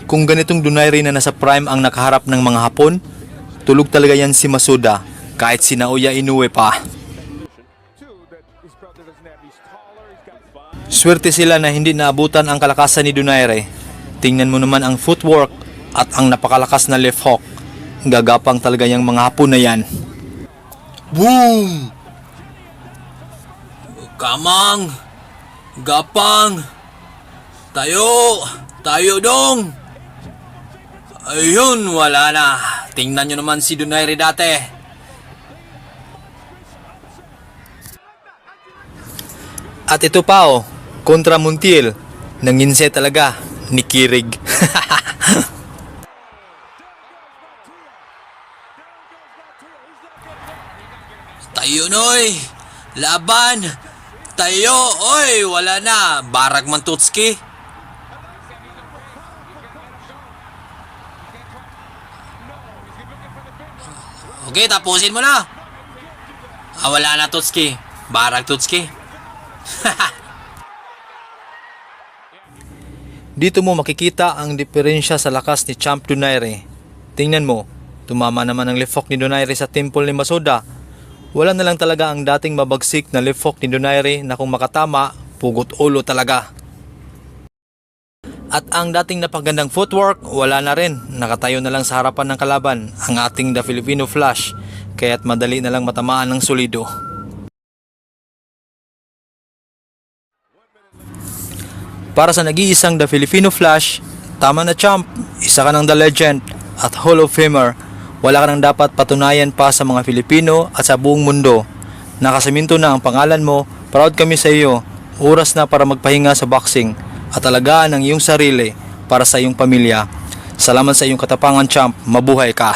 Kung ganitong Donaire na nasa prime ang nakaharap ng mga Hapon, tulog talaga yan si Masuda kahit si Naoya Inoue pa. Swerte sila na hindi naabutan ang kalakasan ni Donaire. Tingnan mo naman ang footwork at ang napakalakas na left hook. Gagapang talaga yung mga Hapon na yan. Boom! Kamang! Gapang! Tayo! Tayo dong! Ayun, wala na. Tingnan nyo naman si Donaire dati. At ito pa oh, kontra Montiel. Nanginse talaga ni Kirig. Tayo noy! Laban! Tayo! Oy! Wala na! Barag Mantutski! Okay, tapusin mo na! Wala na Tutski. Barag Tutski. Dito mo makikita ang diferensya sa lakas ni Champ Donaire. Tingnan mo, tumama naman ang left hook ni Donaire sa temple ni Masuda. Wala na lang talaga ang dating mabagsik na left hook ni Donaire na kung makatama, pugot ulo talaga. At ang dating napagandang footwork, wala na rin. Nakatayo na lang sa harapan ng kalaban ang ating The Filipino Flash, kaya't madali na lang matamaan ng solido. Para sa nag-iisang The Filipino Flash, tama na Champ, isa ka ng The Legend at Hall of Famer. Wala ka nang dapat patunayan pa sa mga Filipino at sa buong mundo. Nakasaminto na ang pangalan mo, proud kami sa iyo. Oras na para magpahinga sa boxing at alagaan ang iyong sarili para sa iyong pamilya. Salamat sa iyong katapangan Champ, mabuhay ka.